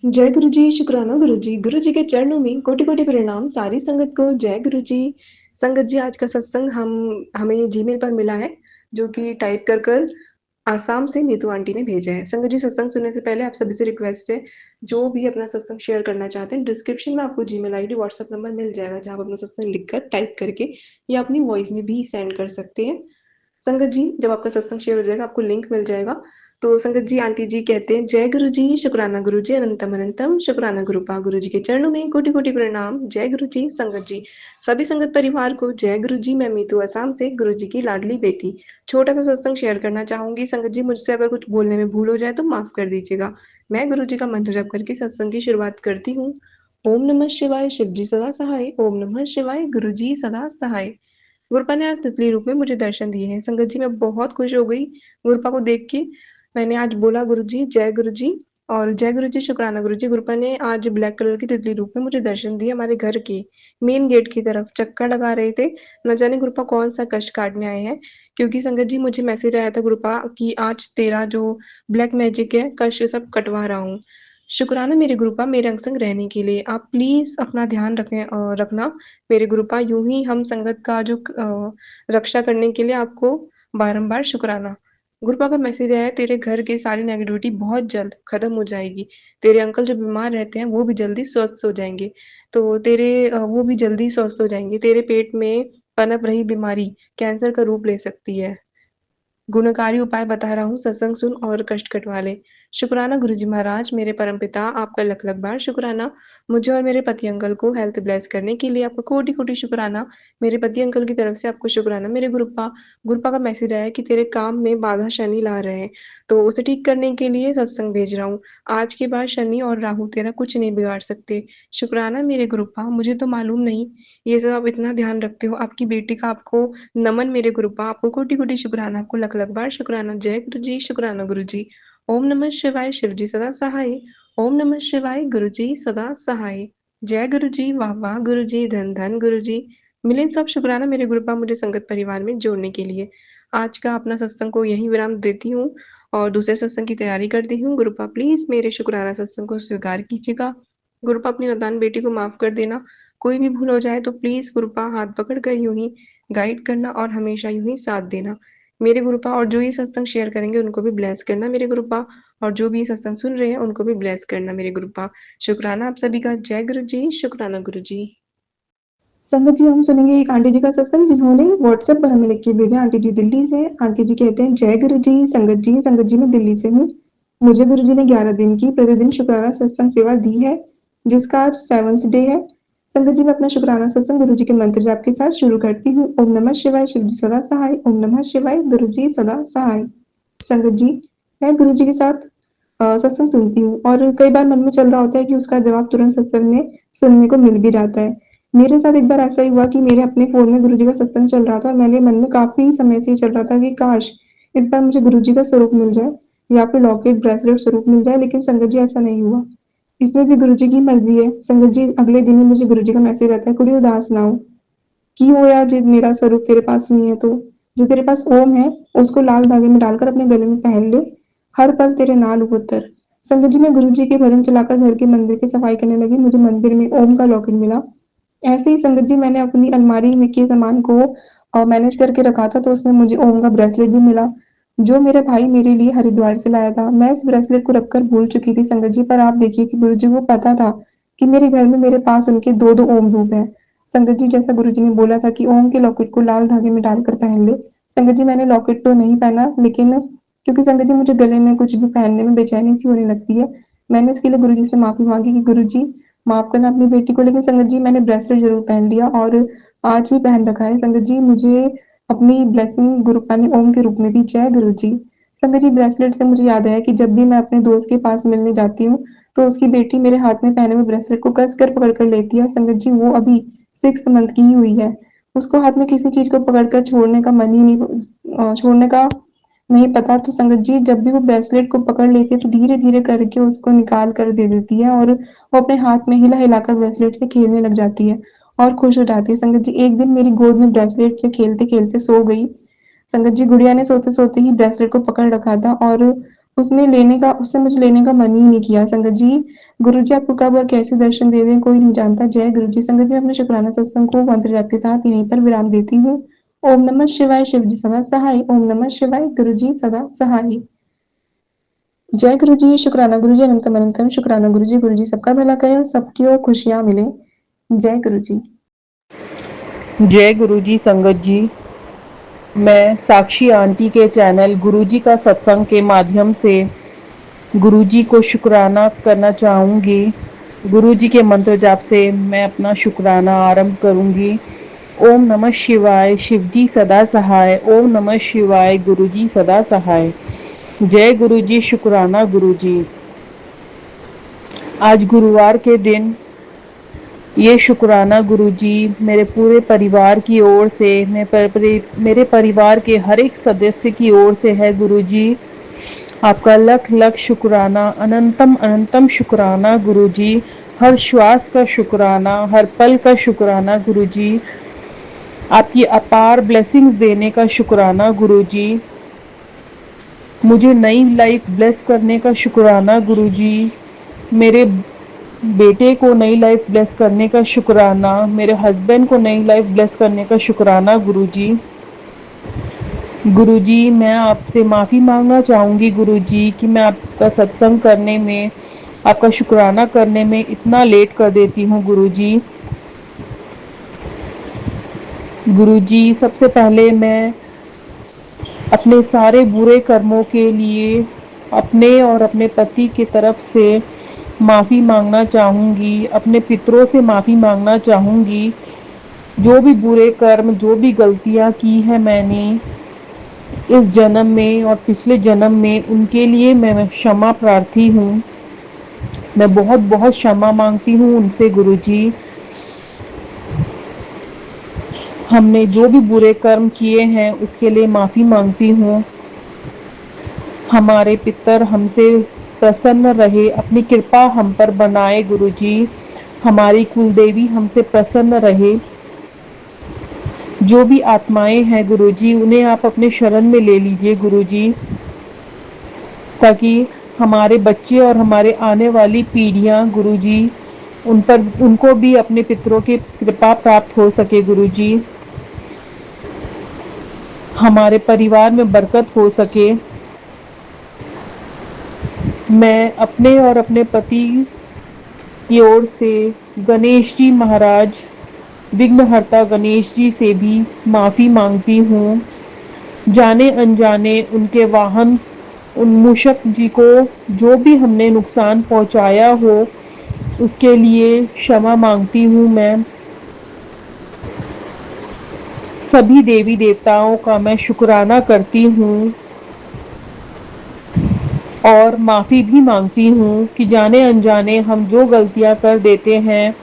जय गुरु जी, शुक्राना गुरु जी। गुरु जी के चरणों में कोटि-कोटि प्रणाम, सारी संगत को जय गुरु जी। संगत जी, आज का सत्संग हमें जीमेल पर मिला है, जो कि टाइप कर आसाम से नीतू आंटी ने भेजा है। संगत जी, सत्संग सुनने से पहले आप सभी से रिक्वेस्ट है, जो भी अपना सत्संग शेयर करना चाहते हैं, डिस्क्रिप्शन में आपको जीमेल आईडी, व्हाट्सएप नंबर मिल जाएगा, जहाँ आप अपना सत्संग लिखकर टाइप करके या अपनी वॉइस में भी सेंड कर सकते हैं। संगत जी, जब आपका सत्संग शेयर हो जाएगा, आपको लिंक मिल जाएगा। तो संगत जी, आंटी जी कहते हैं, जय गुरु जी, शुक्राना गुरु जी, अनंतम अनंतम, शुक्राना गुरुपा। गुरु जी के चरणों में कोटि-कोटि प्रणाम। जय गुरु जी। संगत जी, सभी संगत परिवार को जय गुरु जी। मैं मीतू असम से, गुरु जी की लाडली बेटी। छोटा-सा सत्संग शेयर करना चाहूँगी। संगत जी, मुझसे अगर कुछ बोलने में भूल हो जाए तो माफ़ कर दीजिएगा। मैं गुरु जी का मंत्र जप करके सत्संग की शुरुआत करती हूँ। ओम नमः शिवाय, शिव जी सदा सहाय। ओम नमः शिवाय, गुरु जी सदा सहाय। गुरपा ने आज तितली रूप में मुझे दर्शन दिए हैं। संगत जी, मैं बहुत खुश हो गई गुरपा को देख के। मैंने आज बोला गुरु जी, जय गुरु जी और जय गुरु जी, शुक्राना गुरु जी। गुरपा ने आज ब्लैक कलर की तितली रूप में मुझे दर्शन दिए हमारे घर के मेन गेट की तरफ। चक्कर लगा रहे थे। न जाने गुरपा कौन-सा कष्ट काटने आए हैं, क्योंकि संगत जी मुझे मैसेज आया था गुरपा कि आज तेरा जो ब्लैक मैजिक है, कष्ट सब कटवा रहा हूँ। शुक्राना मेरे गुरपा मेरे अंग-संग रहने के लिए। आप प्लीज़ अपना ध्यान रखना मेरे गुरुपा। यूँ ही हम संगत का जो रक्षा करने के लिए आपको बारंबार शुक्राना। गुरुपा का मैसेज आया है, तेरे घर की सारी नेगेटिविटी बहुत जल्द खत्म हो जाएगी। तेरे अंकल जो बीमार रहते हैं वो भी जल्दी स्वस्थ हो जाएँगे। तो वो भी जल्दी स्वस्थ हो जाएँगे। तेरे पेट में पनप रही बीमारी कैंसर का रूप ले सकती है। गुणकारी उपाय बता रहा हूँ, सत्संग सुन और कष्ट कटवा ले। शुक्राना गुरुजी महाराज, मेरे परमपिता, आपका लख-लख बार शुक्राना। मुझे और मेरे पति अंकल को हेल्थ ब्लेस करने के लिए आपका कोटि-कोटि शुक्राना। मेरे पति अंकल की तरफ से आपको शुक्राना। मेरे गुरुपा का मैसेज आया है कि तेरे काम में बाधा शनि ला रहे हैं, तो उसे ठीक करने के लिए सत्संग भेज रहा हूँ। आज के बाद शनि और राहु तेरा कुछ नहीं बिगाड़ सकते। शुक्राना मेरे गुरुपा, मुझे तो मालूम नहीं, ये सब आप इतना ध्यान रखते हो। आपकी बेटी का आपको नमन मेरे गुरुपा। आपको कोटि-कोटि शुक्राना, आपको लख-लख बार शुक्राना। जय गुरु जी, शुक्राना गुरु जी। ओम नमः शिवाय, शिव जी सदा सहाय। ओम नमः शिवाय, गुरु जी सदा सहाय। जय गुरु जी, वाह-वाह गुरु जी, धन-धन गुरु जी। मिलियन सब शुक्राना मेरे गुरुपा मुझे संगत परिवार में जोड़ने के लिए। आज का अपना सत्संग को यहीं विराम देती हूँ और दूसरे सत्संग की तैयारी करती हूँ। गुरुपा प्लीज़ मेरे शुक्राना सत्संग को स्वीकार कीजिएगा। गुरुपा अपनी नादान बेटी को माफ़ कर देना। कोई भी भूल हो जाए तो प्लीज़ गुरुपा हाथ पकड़ कर यूँ ही गाइड करना और हमेशा यूँ ही साथ देना। मेरे गुरुपा और जो ये सत्संग शेयर करेंगे उनको भी ब्लेस करना मेरे गुरुपा और जो भी ये सत्संग सुन रहे हैं उनको भी ब्लेस करना मेरे गुरुपा। शुक्राना आप सभी का। जय गुरु जी, शुक्राना गुरु जी। संगत जी, हम सुनेंगे एक आंटी जी का सत्संग जिन्होंने व्हाट्सएप पर हमें लिख के भेजा। आंटी जी दिल्ली से। आंटी जी कहते हैं, जय गुरु जी। संगत जी मैं दिल्ली से हूँ। मुझे गुरु जी ने 11 दिन की प्रतिदिन शुक्राना सत्संग सेवा दी है, जिसका आज 7th डे है। संगत जी, मैं अपना शुक्राना सत्संग गुरु जी के मंत्र जाप के साथ शुरू करती हूँ। ओम नमः शिवाय, शिव जी सदा सहाय। ओम नमः शिवाय, गुरु जी सदा सहाय। संगत जी, मैं गुरु जी के साथ सत्संग सुनती हूँ और कई बार मन में चल रहा होता है कि उसका जवाब तुरंत सत्संग में सुनने को मिल भी जाता है। मेरे साथ एक बार ऐसा ही हुआ कि मेरे अपने फ़ोन में गुरु जी का सत्संग चल रहा था और मेरे मन में काफ़ी समय से ये चल रहा था कि काश! इस बार मुझे गुरु जी का स्वरूप मिल जाए या फिर लॉकेट, ब्रेसलेट स्वरूप मिल जाए, लेकिन संगत जी ऐसा नहीं हुआ। इसमें भी गुरु जी की मर्ज़ी है। संगत जी, अगले दिन ही मुझे गुरु जी का मैसेज आता है, "कुड़ी उदास ना हो। कि होया जे मेरा स्वरूप तेरे पास नहीं है तो, जो तेरे पास ओम है, उसको लाल धागे में डालकर अपने गले में पहन ले, हर पल तेरे नाल उतर।" संगत जी, मैं गुरु जी के भजन चलाकर घर के मंदिर की सफाई करने लगी। मुझे मंदिर में ओम का लॉकेट मिला। ऐसे ही संगत जी, मैंने अपनी अलमारी में के सामान को मैनेज करके रखा था, तो उसमें मुझे ओम का ब्रेसलेट भी मिला, जो मेरे भाई मेरे लिए हरिद्वार से लाया था। मैं इस ब्रेसलेट को रखकर भूल चुकी थी संगत जी, पर आप देखिए कि गुरु जी को पता था कि मेरे घर में मेरे पास उनके 2-2 ओम रूप हैं। संगत जी, जैसा गुरु जी ने बोला था कि ओम के लॉकेट को लाल धागे में डालकर पहन ले। संगत जी, मैंने लॉकेट तो नहीं पहना, लेकिन क्योंकि संगत जी मुझे गले में कुछ भी पहनने में बेचैनी सी होने लगती है, मैंने इसके लिए गुरु जी से माफ़ी माँगी कि गुरु जी माफ़ करना अपनी बेटी को। लेकिन संगत जी, मैंने ब्रेसलेट ज़रूर पहन लिया और आज भी पहन रखा है। संगत जी, मुझे अपनी ब्लेसिंग गुरुपा ने ओम के रूप में दी। जय गुरु जी। संगत जी, ब्रेसलेट से मुझे याद आया कि जब भी मैं अपने दोस्त के पास मिलने जाती हूँ, तो उसकी बेटी मेरे हाथ में पहने हुए ब्रेसलेट को कस कर पकड़ कर लेती है और संगत जी, वो अभी 6th मंथ की ही हुई है। उसको हाथ में किसी चीज़ को पकड़कर छोड़ने का मन ही नहीं छोड़ने का नहीं पता। तो संगत जी, जब भी वो ब्रेसलेट को पकड़ लेती है तो धीरे-धीरे करके उसको निकाल कर दे देती है और वो अपने हाथ में हिला-हिलाकर ब्रेसलेट से खेलने लग जाती है और खुश हो जाती है। संगत जी, एक दिन मेरी गोद में ब्रेसलेट से खेलते-खेलते सो गई। संगत जी, गुड़िया ने सोते-सोते ही ब्रेसलेट को पकड़ रखा था और उससे मुझे लेने का मन ही नहीं किया। संगत जी, गुरुजी आपको कब और कैसे दर्शन दे दें कोई नहीं जानता। जय गुरुजी। संगत जी, मैं अपने शुक्राना सत्संग को मंत्र जाप के साथ यहीं पर विराम देती हूँ। ओम नमः शिवाय। शिव जी सदा सहाय। ओम नमः शिवाय। गुरुजी सदा सहाय। जय गुरुजी। शुक्राना गुरुजी। अनंतम अनंतम शुक्राना गुरुजी। गुरुजी सबका भला करें और सबकी खुशियां मिले। जय गुरुजी। जय गुरुजी। संगत जी, मैं साक्षी आंटी के चैनल गुरुजी का सत्संग के माध्यम से गुरुजी को शुक्राना करना चाहूँगी। गुरुजी के मंत्र जाप से मैं अपना शुक्राना आरंभ करूँगी। ओम नमः शिवाय। शिवजी सदा सहाय। ओम नमः शिवाय। गुरुजी सदा सहाय। जय गुरुजी। शुक्राना गुरुजी। आज गुरुवार के दिन ये शुक्राना गुरुजी मेरे पूरे परिवार की ओर से, मेरे परिवार के हर एक सदस्य की ओर से है गुरुजी। आपका लख लख शुक्राना, अनंतम अनंतम शुक्राना गुरुजी। हर श्वास का शुक्राना, हर पल का शुक्राना गुरुजी। आपकी अपार ब्लेसिंग्स देने का शुक्राना गुरुजी। मुझे नई लाइफ ब्लेस करने का शुक्राना गुरुजी। मेरे बेटे को नई लाइफ ब्लेस करने का शुक्राना। मेरे हस्बैंड को नई लाइफ ब्लेस करने का शुक्राना गुरुजी। गुरुजी, मैं आपसे माफ़ी मांगना चाहूँगी गुरुजी कि मैं आपका सत्संग करने में, आपका शुक्राना करने में इतना लेट कर देती हूँ गुरुजी। गुरुजी, सबसे पहले मैं अपने सारे बुरे कर्मों के लिए अपने और अपने पति की तरफ से माफ़ी मांगना चाहूँगी। अपने पितरों से माफ़ी मांगना चाहूँगी। जो भी बुरे कर्म, जो भी गलतियाँ की हैं मैंने इस जन्म में और पिछले जन्म में, उनके लिए मैं क्षमा प्रार्थी हूँ। मैं बहुत बहुत क्षमा मांगती हूँ उनसे गुरुजी। हमने जो भी बुरे कर्म किए हैं उसके लिए माफ़ी मांगती हूँ। हमारे पितर हमसे प्रसन्न रहे, अपनी कृपा हम पर बनाए गुरुजी। हमारी कुलदेवी हमसे प्रसन्न रहे। जो भी आत्माएं हैं गुरुजी, उन्हें आप अपने शरण में ले लीजिए गुरुजी, ताकि हमारे बच्चे और हमारे आने वाली पीढ़ियां गुरुजी, उनको भी अपने पितरों की कृपा प्राप्त हो सके गुरुजी। हमारे परिवार में बरकत हो सके। मैं अपने और अपने पति की ओर से गणेश जी महाराज, विघ्नहर्ता गणेश जी से भी माफ़ी मांगती हूँ। जाने अनजाने उनके वाहन, उन मूषक जी को जो भी हमने नुकसान पहुँचाया हो उसके लिए क्षमा मांगती हूँ। मैं सभी देवी देवताओं का मैं शुक्राना करती हूँ और माफ़ी भी मांगती हूँ कि जाने अनजाने हम जो गलतियाँ कर देते हैं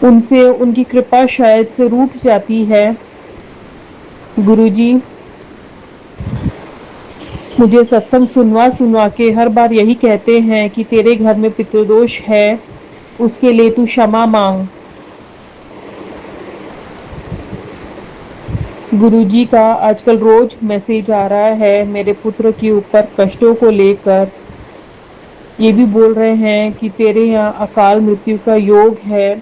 उनसे उनकी कृपा शायद से रूठ जाती है गुरुजी। मुझे सत्संग सुनवा सुनवा के हर बार यही कहते हैं कि तेरे घर में पितृदोष है, उसके लिए तू क्षमा मांग। गुरुजी का आजकल रोज मैसेज आ रहा है मेरे पुत्र के ऊपर कष्टों को लेकर। ये भी बोल रहे हैं कि तेरे यहाँ अकाल मृत्यु का योग है।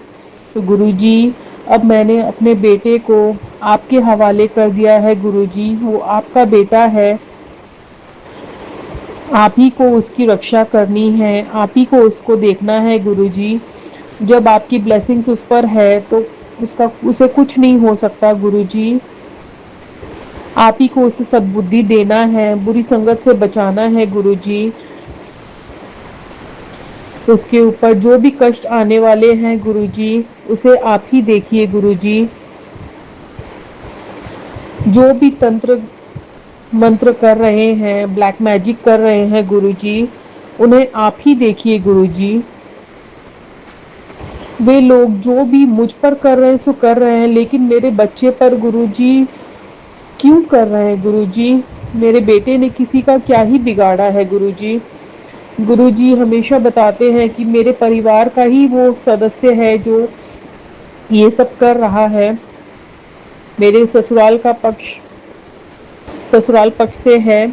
तो गुरुजी, अब मैंने अपने बेटे को आपके हवाले कर दिया है गुरुजी। वो आपका बेटा है, आप ही को उसकी रक्षा करनी है, आप ही को उसको देखना है गुरुजी। जब आपकी ब्लेसिंग्स उस पर है तो उसे कुछ नहीं हो सकता गुरुजी। आप ही को उसे सद्बुद्धि देना है, बुरी संगत से बचाना है गुरुजी। उसके ऊपर जो भी कष्ट आने वाले हैं गुरुजी, उसे आप ही देखिए गुरुजी। जो भी तंत्र मंत्र कर रहे हैं, ब्लैक मैजिक कर रहे हैं गुरुजी, उन्हें आप ही देखिए गुरुजी। वे लोग जो भी मुझ पर कर रहे हैं सो कर रहे हैं, लेकिन मेरे बच्चे पर गुरुजी क्यों कर रहे हैं गुरुजी? मेरे बेटे ने किसी का क्या ही बिगाड़ा है गुरुजी? गुरुजी हमेशा बताते हैं कि मेरे परिवार का ही वो सदस्य है जो ये सब कर रहा है। मेरे ससुराल पक्ष से है।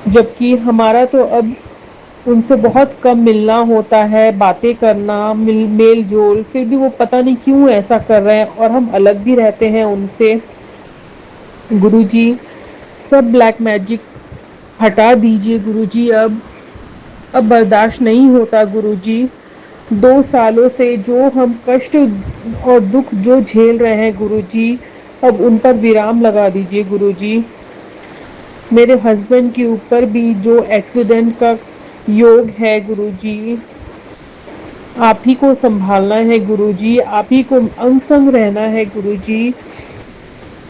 जबकि हमारा तो अब उनसे बहुत कम मिलना होता है, बातें करना, मेल जोल, फिर भी वो पता नहीं क्यों ऐसा कर रहे हैं और हम अलग भी रहते हैं उनसे। गुरुजी, सब ब्लैक मैजिक हटा दीजिए गुरुजी। अब बर्दाश्त नहीं होता गुरुजी। 2 सालों से जो हम कष्ट और दुख जो झेल रहे हैं गुरुजी, अब उन पर विराम लगा दीजिए गुरुजी। मेरे हस्बैंड के ऊपर भी जो एक्सीडेंट का योग है गुरुजी, आप ही को संभालना है गुरुजी, आप ही को अंग संग रहना है गुरुजी।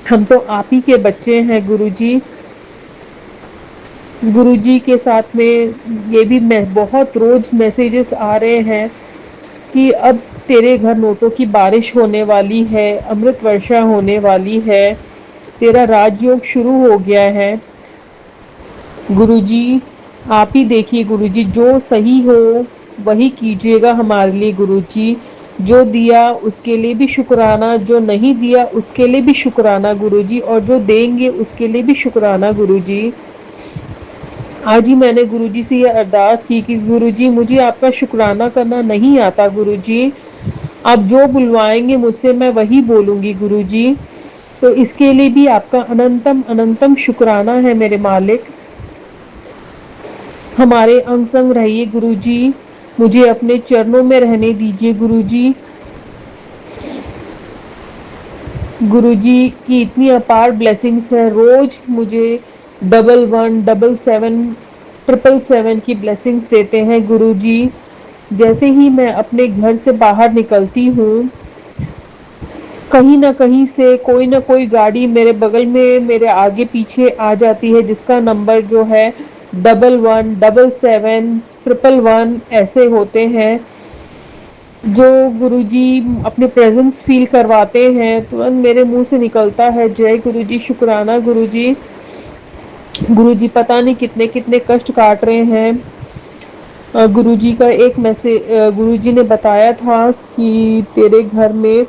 हम तो आप ही के बच्चे हैं गुरुजी। गुरुजी के साथ में ये भी बहुत रोज मैसेजेस आ रहे हैं कि अब तेरे घर नोटों की बारिश होने वाली है, अमृत वर्षा होने वाली है, तेरा राजयोग शुरू हो गया है। गुरुजी, आप ही देखिए गुरुजी, जो सही हो वही कीजिएगा हमारे लिए गुरुजी। जो दिया उसके लिए भी शुक्राना, जो नहीं दिया उसके लिए भी शुक्राना गुरुजी, और जो देंगे उसके लिए भी शुक्राना गुरुजी। आज ही मैंने गुरुजी से ये अरदास की कि गुरुजी, मुझे आपका शुक्राना करना नहीं आता गुरुजी। आप जो बुलवाएंगे मुझसे मैं वही बोलूँगी गुरुजी। तो इसके लिए भी आपका अनंतम अनंतम शुक्राना है मेरे मालिक। हमारे अंग संग रहिए गुरुजी, मुझे अपने चरणों में रहने दीजिए गुरुजी। गुरुजी की इतनी अपार ब्लेसिंग्स है, रोज मुझे 11, 777 की ब्लेसिंग्स देते हैं गुरुजी। जैसे ही मैं अपने घर से बाहर निकलती हूँ, कहीं ना कहीं से कोई ना कोई गाड़ी मेरे बगल में मेरे आगे पीछे आ जाती है, जिसका नंबर जो है 11, 777, 111 ऐसे होते हैं, जो गुरुजी अपने प्रेजेंस फील करवाते हैं। तुरंत मेरे मुंह से निकलता है जय गुरुजी, शुक्राना गुरुजी। गुरुजी पता नहीं कितने कितने कष्ट काट रहे हैं। गुरुजी का एक मैसेज, गुरुजी ने बताया था कि तेरे घर में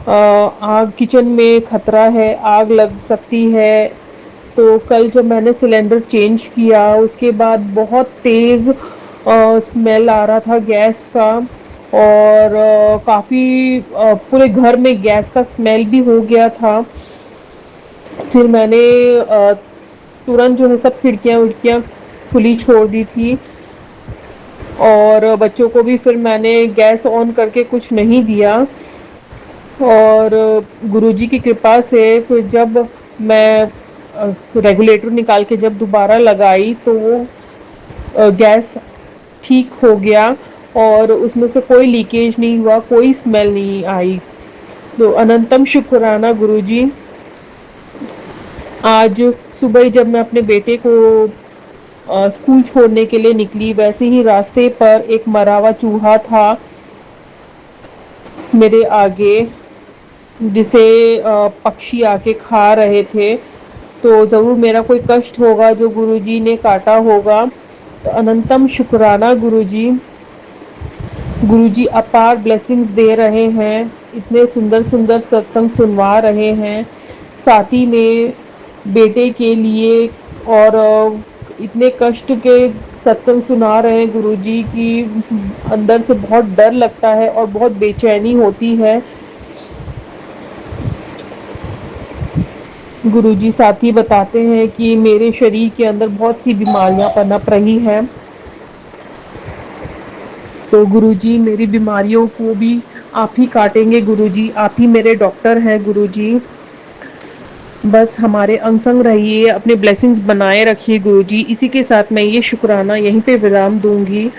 आग, किचन में खतरा है, आग लग सकती है। तो कल जब मैंने सिलेंडर चेंज किया उसके बाद बहुत तेज़ स्मेल आ रहा था गैस का, और काफ़ी पूरे घर में गैस का स्मेल भी हो गया था। फिर मैंने तुरंत जो है सब खिड़कियाँ विड़कियाँ खुली छोड़ दी थी, और बच्चों को भी फिर मैंने गैस ऑन करके कुछ नहीं दिया। और गुरुजी की कृपा से फिर जब मैं रेगुलेटर निकाल के जब दोबारा लगाई तो वो गैस ठीक हो गया, और उसमें से कोई लीकेज नहीं हुआ, कोई स्मेल नहीं आई। तो अनंतम शुक्राना गुरुजी। आज सुबह जब मैं अपने बेटे को स्कूल छोड़ने के लिए निकली, वैसे ही रास्ते पर एक मरा हुआ चूहा था मेरे आगे, जिसे पक्षी आके खा रहे थे। तो ज़रूर मेरा कोई कष्ट होगा जो गुरुजी ने काटा होगा। तो अनंतम शुक्राना गुरुजी। गुरुजी अपार ब्लेसिंग्स दे रहे हैं, इतने सुंदर सुंदर सत्संग सुनवा रहे हैं, साथ ही में बेटे के लिए, और इतने कष्ट के सत्संग सुना रहे हैं गुरुजी की अंदर से बहुत डर लगता है और बहुत बेचैनी होती है। गुरुजी साथ ही बताते हैं कि मेरे शरीर के अंदर बहुत सी बीमारियां पनप रही हैं, तो गुरुजी मेरी बीमारियों को भी आप ही काटेंगे गुरुजी, आप ही मेरे डॉक्टर हैं गुरुजी। बस हमारे अंग संग रहिए, अपने ब्लेसिंग्स बनाए रखिए गुरुजी। इसी के साथ मैं ये शुक्राना यहीं पे विराम दूंगी।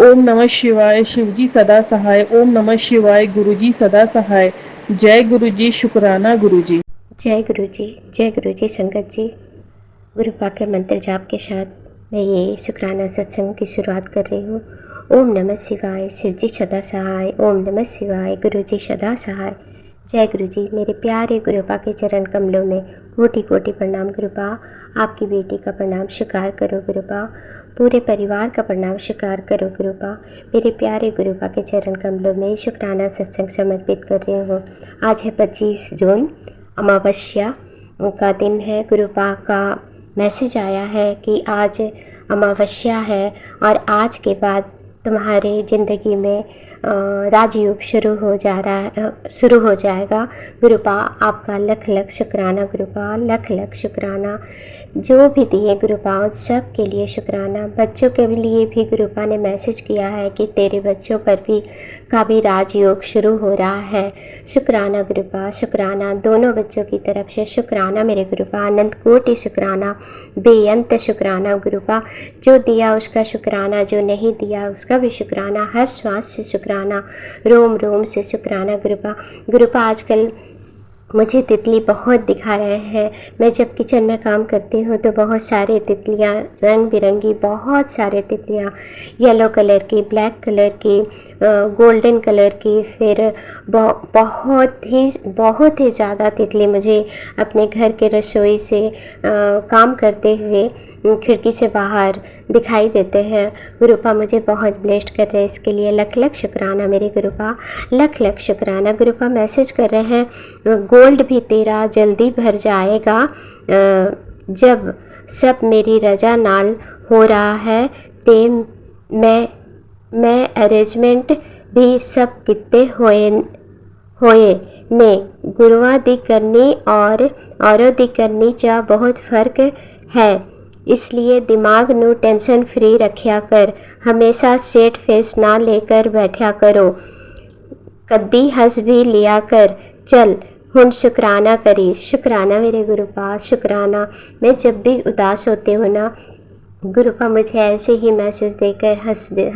ओम नमः शिवाय, शिवजी सदा सहाय। ओम नमः शिवाय, गुरुजी सदा सहाय। जय गुरुजी, शुक्राना गुरुजी। जय गुरु जी संगत जी। गुरु पाक मंत्र जाप के साथ मैं ये शुक्राना सत्संग की शुरुआत कर रही हूँ। ओम नमः शिवाय, शिवजी सदा सहाय। ओम नमः शिवाय, गुरुजी सदा सहाय। जय गुरु जी। मेरे प्यारे गुरुपा के चरण कमलों में कोटि कोटि प्रणाम गुरुपा। आपकी बेटी का प्रणाम स्वीकार करो गुरुपा, पूरे परिवार का प्रणाम स्वीकार करो गुरुपा। मेरे प्यारे गुरुपा के चरण कमलों में शुक्राना सत्संग समर्पित कर रही हूँ। आज है 25 जून, अमावस्या का दिन है। गुरुपा का मैसेज आया है कि आज अमावस्या है और आज के बाद तुम्हारे ज़िंदगी में राजयोग शुरू हो जाएगा। गुरुपा आपका लख लख शुक्राना गुरुपा, लख लख शुक्राना। जो भी दिए गुरुपा सब के लिए शुक्राना। बच्चों के लिए भी गुरुपा ने मैसेज किया है कि तेरे बच्चों पर भी का भी राजयोग शुरू हो रहा है। शुक्राना गुरुपा, शुक्राना दोनों बच्चों की तरफ से शुक्राना मेरे गुरुपा, अनंत कोटि शुक्राना, बेअंत शुक्राना गुरुपा। जो दिया उसका शुक्राना, जो नहीं दिया उसका भी शुक्राना, हर श्वास से शुक्राना, रोम रोम से शुक्राना गुरुपा। गुरुपा आजकल मुझे तितली बहुत दिखा रहे हैं। मैं जब किचन में काम करती हूँ तो बहुत सारे तितलियाँ, रंग बिरंगी बहुत सारे तितलियाँ, येलो कलर की, ब्लैक कलर की, गोल्डन कलर की, फिर बहुत ही ज़्यादा तितली मुझे अपने घर के रसोई से काम करते हुए खिड़की से बाहर दिखाई देते हैं। गुरुपा मुझे बहुत ब्लेस्ड कर रहे हैं, इसके लिए लख लख शुक्राना मेरे गुरुपा, लख लख शुक्राना। गुरुपा मैसेज कर रहे हैं गोल्ड भी तेरा जल्दी भर जाएगा, जब सब मेरी रजा नाल हो रहा है ते मैं अरेंजमेंट भी सब किते होए ने। गुरुआ दी करनी और औरों दी करनी चा बहुत फ़र्क है, इसलिए दिमाग नू टेंशन फ्री रखा कर, हमेशा सेट फेस ना लेकर बैठा करो, कद्दी हंस भी लिया कर, चल हुन शुक्राना करी। शुक्राना मेरे गुरुपा, शुक्राना। मैं जब भी उदास होती हूँ ना, गुरुपा मुझे ऐसे ही मैसेज देकर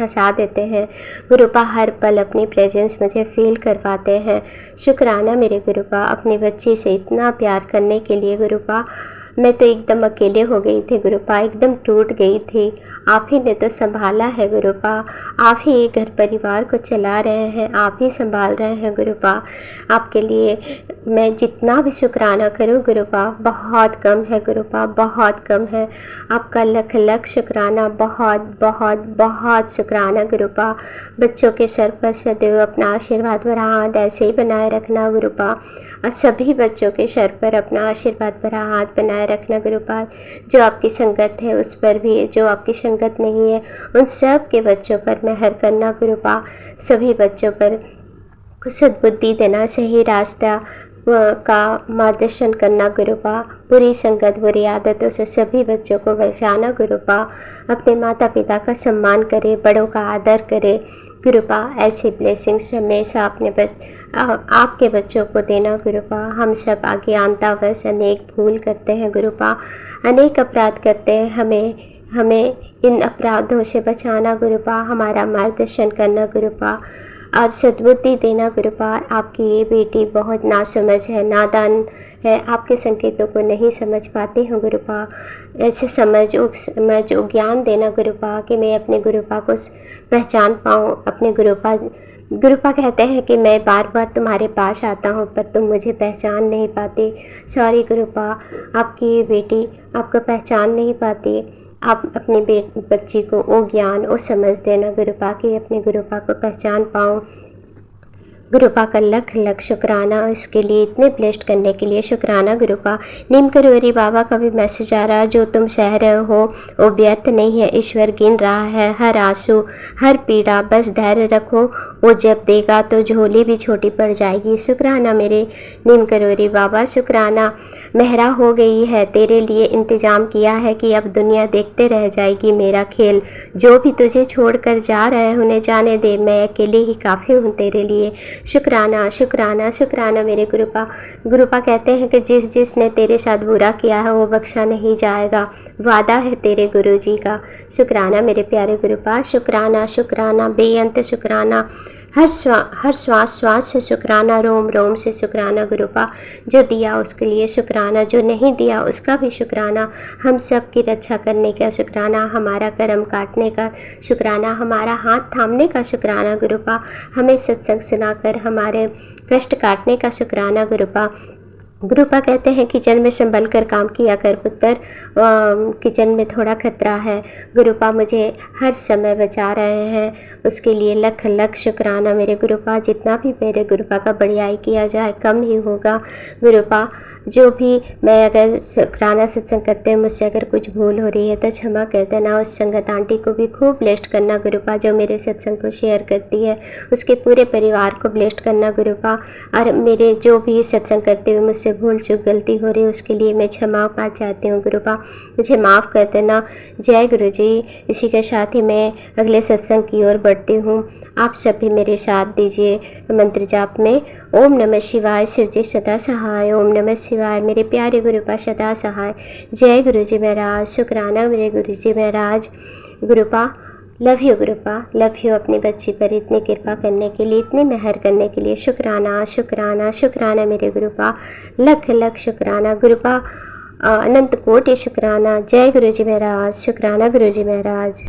हंसा देते हैं। गुरुपा हर पल अपनी प्रेजेंस मुझे फील करवाते हैं। शुक्राना मेरे गुरुपा, अपनी बच्ची से इतना प्यार करने के लिए गुरुपा। मैं तो एकदम अकेले हो गई थी गुरुपा, एकदम टूट गई थी। आप ही ने तो संभाला है गुरुपा, आप ही घर परिवार को चला रहे हैं, आप ही संभाल रहे हैं गुरुपा। आपके लिए मैं जितना भी शुक्राना करूं गुरुपा बहुत कम है गुरुपा, बहुत कम है। आपका लख लख शुक्राना, बहुत बहुत बहुत शुक्राना गुरुपा। बच्चों के सर पर सदैव अपना आशीर्वाद भरा हाथ ऐसे ही बनाए रखना गुरुपा, और सभी बच्चों के सर पर अपना आशीर्वाद भरा हाथ बनाए रखना गुरुपा। जो आपकी संगत है उस पर भी, जो आपकी संगत नहीं है उन सब के बच्चों पर मेहर करना गुरुपा। सभी बच्चों पर सद्बुद्धि देना, सही रास्ता का मार्गदर्शन करना गुरुपा। बुरी संगत, बुरी आदतों से सभी बच्चों को बचाना गुरुपा। अपने माता पिता का सम्मान करे, बड़ों का आदर करे गुरुपा। ऐसी ब्लेसिंग्स हमेशा आपके बच्चों को देना गुरुपा। हम सब अज्ञानतावश अनेक भूल करते हैं गुरुपा, अनेक अपराध करते हैं। हमें इन अपराधों से बचाना गुरुपा, हमारा मार्गदर्शन करना गुरुपा और सद्बुद्धि देना गुरुपा। आपकी ये बेटी बहुत नासमझ है, नादान है, आपके संकेतों को नहीं समझ पाती हूँ गुरुपा। ऐसे समझ ज्ञान देना गुरुपा कि मैं अपने गुरुपा को पहचान पाऊँ। अपने गुरुपा कहते हैं कि मैं बार बार तुम्हारे पास आता हूँ पर तुम मुझे पहचान नहीं पाती। सॉरी गुरुपा, आपकी ये बेटी आपको पहचान नहीं पाती। आप अपनी बच्ची को वो ज्ञान, वो समझ देना गुरुपा कि अपने गुरुपा को पहचान पाऊँ। गुरुपा का लख लख शुक्राना, इसके लिए इतने ब्लेस्ड करने के लिए शुक्राना गुरुपा। नीम करोरी बाबा का भी मैसेज आ रहा है, जो तुम सह रहे हो वो व्यर्थ नहीं है, ईश्वर गिन रहा है हर आंसू हर पीड़ा, बस धैर्य रखो, वो जब देगा तो झोली भी छोटी पड़ जाएगी। शुक्राना मेरे नीम करोरी बाबा, शुक्राना। मेहरा हो गई है, तेरे लिए इंतज़ाम किया है कि अब दुनिया देखते रह जाएगी मेरा खेल। जो भी तुझे छोड़ कर जा रहे हैं उन्हें जाने दे, मैं अकेले ही काफ़ी हूँ तेरे लिए। शुक्राना शुक्राना शुक्राना मेरे गुरुपा कहते हैं कि जिसने तेरे साथ बुरा किया है वो बख्शा नहीं जाएगा, वादा है तेरे गुरुजी का। शुक्राना मेरे प्यारे गुरुपा, शुक्राना शुक्राना बेअंत शुक्राना। हर श्वास से शुक्राना, रोम रोम से शुक्राना गुरुपा। जो दिया उसके लिए शुक्राना, जो नहीं दिया उसका भी शुक्राना। हम सब की रक्षा करने का शुक्राना, हमारा कर्म काटने का शुक्राना, हमारा हाथ थामने का शुक्राना गुरुपा। हमें सत्संग सुनाकर हमारे कष्ट काटने का शुक्राना गुरुपा। गुरुपा कहते हैं किचन में संभल कर काम किया कर पुत्र, किचन में थोड़ा खतरा है। गुरुपा मुझे हर समय बचा रहे हैं, उसके लिए लख लख शुक्राना मेरे गुरुपा। जितना भी मेरे गुरुपा का बड़ाई किया जाए कम ही होगा। गुरुपा जो भी मैं अगर शुक्राना सत्संग करते हैं मुझसे अगर कुछ भूल हो रही है तो क्षमा कर देना। उस संगत आंटी को भी खूब ब्लेस्ड करना गुरुपा जो मेरे सत्संग को शेयर करती है, उसके पूरे परिवार को ब्लेस्ड करना गुरुपा। और मेरे जो भी सत्संग करते हुए मुझसे भूल चूक गलती हो रही है उसके लिए मैं क्षमा पा चाहती हूँ गुरुपा, मुझे माफ़ कर देना। जय गुरु जी। इसी के साथ ही मैं अगले सत्संग की ओर बढ़ती हूँ। आप सब भी मेरे साथ दीजिए मंत्र जाप में। ओम नमः शिवाय, शिव जी सदा सहाय। ओम नमः शिवाय, मेरे प्यारे गुरुपा सदा सहाय। जय गुरु जी महाराज, शुक्राना मेरे गुरु जी महाराज। Gurupa love you Gurupa, love you अपनी बच्ची पर इतनी कृपा करने के लिए, इतनी मेहर करने के लिए। शुक्राना शुक्राना शुक्राना मेरे गुरुपा, लख लख शुक्राना गुरुपा, अनंत कोटि शुक्राना। जय गुरु जी महाराज, शुक्राना गुरु जी महाराज।